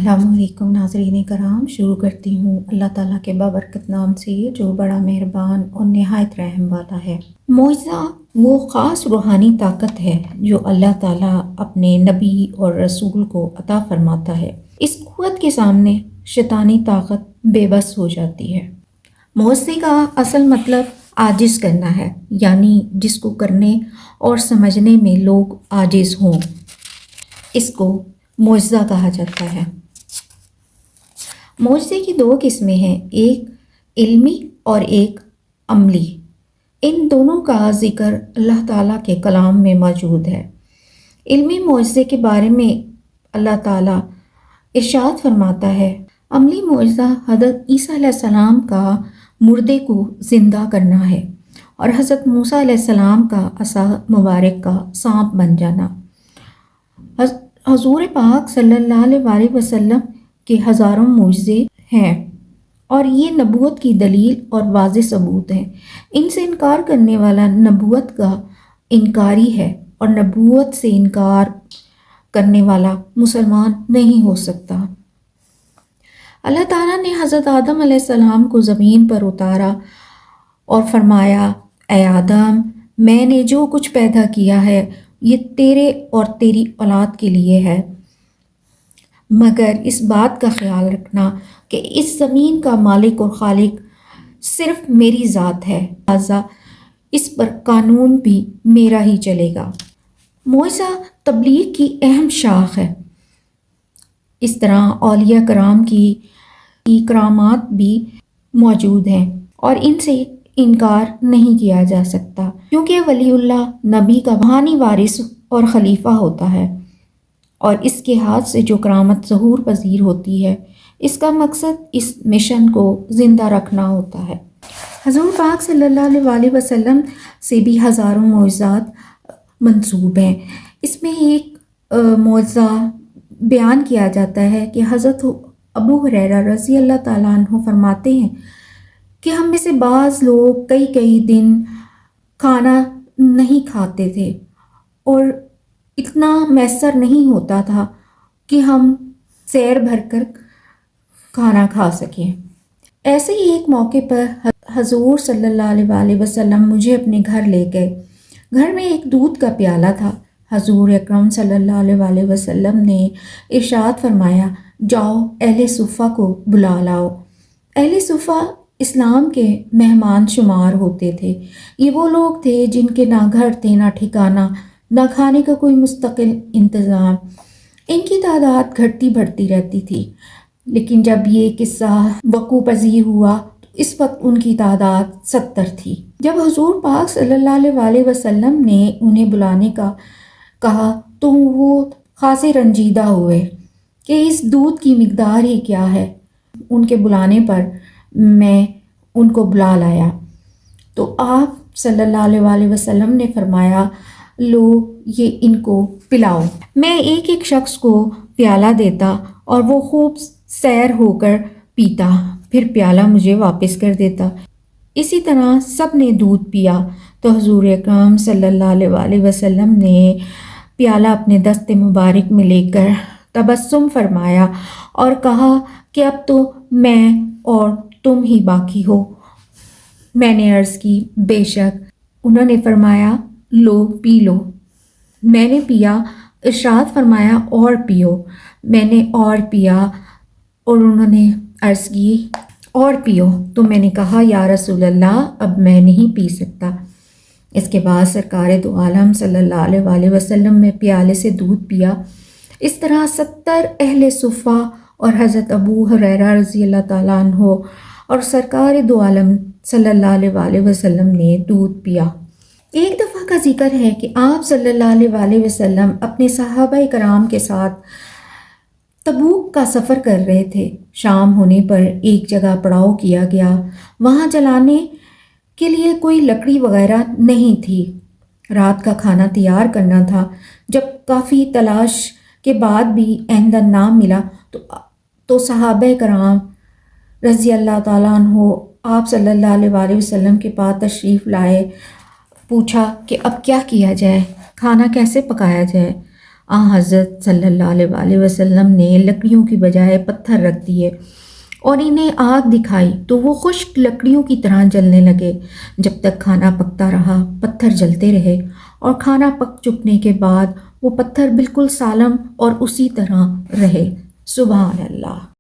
السلام علیکم ناظرین کرام، شروع کرتی ہوں اللہ تعالیٰ کے بابرکت نام سے جو بڑا مہربان اور نہایت رحم والا ہے۔ معجزہ وہ خاص روحانی طاقت ہے جو اللہ تعالیٰ اپنے نبی اور رسول کو عطا فرماتا ہے۔ اس قوت کے سامنے شیطانی طاقت بے بس ہو جاتی ہے۔ معجزے کا اصل مطلب عاجز کرنا ہے، یعنی جس کو کرنے اور سمجھنے میں لوگ عاجز ہوں، اس کو معجزہ کہا جاتا ہے۔ معجزے کی دو قسمیں ہیں، ایک علمی اور ایک عملی۔ ان دونوں کا ذکر اللہ تعالیٰ کے کلام میں موجود ہے۔ علمی معجزے کے بارے میں اللہ تعالیٰ ارشاد فرماتا ہے، عملی معجزہ حضرت عیسیٰ علیہ السلام کا مردے کو زندہ کرنا ہے اور حضرت موسیٰ علیہ السلام کا عصا مبارک کا سانپ بن جانا۔ حضور پاک صلی اللہ علیہ وسلم کے ہزاروں معجزے ہیں اور یہ نبوت کی دلیل اور واضح ثبوت ہیں۔ ان سے انکار کرنے والا نبوت کا انکاری ہے اور نبوت سے انکار کرنے والا مسلمان نہیں ہو سکتا۔ اللہ تعالیٰ نے حضرت آدم علیہ السلام کو زمین پر اتارا اور فرمایا، اے آدم، میں نے جو کچھ پیدا کیا ہے یہ تیرے اور تیری اولاد کے لیے ہے، مگر اس بات کا خیال رکھنا کہ اس زمین کا مالک اور خالق صرف میری ذات ہے، لہٰذا اس پر قانون بھی میرا ہی چلے گا۔ معجزہ تبلیغ کی اہم شاخ ہے۔ اس طرح اولیاء کرام کی کرامات بھی موجود ہیں اور ان سے انکار نہیں کیا جا سکتا، کیونکہ ولی اللہ نبی کا روحانی وارث اور خلیفہ ہوتا ہے، اور اس کے ہاتھ سے جو کرامت ظہور پذیر ہوتی ہے، اس کا مقصد اس مشن کو زندہ رکھنا ہوتا ہے۔ حضور پاک صلی اللہ علیہ وسلم سے بھی ہزاروں معجزات منسوب ہیں۔ اس میں ایک معجزہ بیان کیا جاتا ہے کہ حضرت ابو ہریرہ رضی اللہ تعالیٰ عنہ فرماتے ہیں کہ ہم میں سے بعض لوگ کئی دن کھانا نہیں کھاتے تھے اور اتنا میسر نہیں ہوتا تھا کہ ہم سیر بھر کر کھانا کھا سکیں۔ ایسے ہی ایک موقع پر حضور صلی اللہ علیہ وسلم مجھے اپنے گھر لے گئے۔ گھر میں ایک دودھ کا پیالہ تھا۔ حضور اکرم صلی اللہ علیہ وسلم نے ارشاد فرمایا، جاؤ اہل صفہ کو بلا لاؤ۔ اہل صفہ اسلام کے مہمان شمار ہوتے تھے۔ یہ وہ لوگ تھے جن کے نہ گھر تھے، نہ ٹھکانہ، نہ کھانے کا کوئی مستقل انتظام۔ ان کی تعداد گھٹتی بڑھتی رہتی تھی، لیکن جب یہ قصہ وقوع پذیر ہوا تو اس وقت ان کی تعداد 70 تھی۔ جب حضور پاک صلی اللہ علیہ وسلم نے انہیں بلانے کا کہا تو وہ خاصے رنجیدہ ہوئے کہ اس دودھ کی مقدار ہی کیا ہے۔ ان کے بلانے پر میں ان کو بلا لایا تو آپ صلی اللہ علیہ وسلم نے فرمایا، لو یہ ان کو پلاؤ۔ میں ایک شخص کو پیالہ دیتا اور وہ خوب سیر ہو کر پیتا، پھر پیالہ مجھے واپس کر دیتا۔ اسی طرح سب نے دودھ پیا تو حضور اکرم صلی اللہ علیہ وسلم نے پیالہ اپنے دست مبارک میں لے کر تبسم فرمایا اور کہا کہ اب تو میں اور تم ہی باقی ہو۔ میں نے عرض کی، بے شک۔ انہوں نے فرمایا، لو پی لو۔ میں نے پیا۔ ارشاد فرمایا، اور پیو۔ میں نے اور پیا اور انہوں نے عرض کی، اور پیو۔ تو میں نے کہا، یا رسول اللہ، اب میں نہیں پی سکتا۔ اس کے بعد سرکار دو عالم صلی اللہ علیہ وسلم نے پیالے سے دودھ پیا۔ اس طرح 70 اہل صفہ اور حضرت ابو ہریرہ رضی اللہ تعالیٰ عنہ اور سرکار دو عالم صلی اللہ علیہ وسلم نے دودھ پیا۔ ایک دفعہ کا ذکر ہے کہ آپ صلی اللہ علیہ وسلم اپنے صحابہ کرام کے ساتھ تبوک کا سفر کر رہے تھے۔ شام ہونے پر ایک جگہ پڑاؤ کیا گیا۔ وہاں جلانے کے لیے کوئی لکڑی وغیرہ نہیں تھی۔ رات کا کھانا تیار کرنا تھا۔ جب کافی تلاش کے بعد بھی ایندھن نہ ملا تو صحابہ کرام رضی اللہ تعالیٰ عنہ آپ صلی اللہ علیہ وسلم کے پاس تشریف لائے۔ پوچھا کہ اب کیا کیا جائے، کھانا کیسے پکایا جائے۔ حضرت صلی اللہ علیہ وآلہ وسلم نے لکڑیوں کی بجائے پتھر رکھ دیے اور انہیں آگ دکھائی تو وہ خشک لکڑیوں کی طرح جلنے لگے۔ جب تک کھانا پکتا رہا پتھر جلتے رہے، اور کھانا پک چکنے کے بعد وہ پتھر بالکل سالم اور اسی طرح رہے۔ سبحان اللہ۔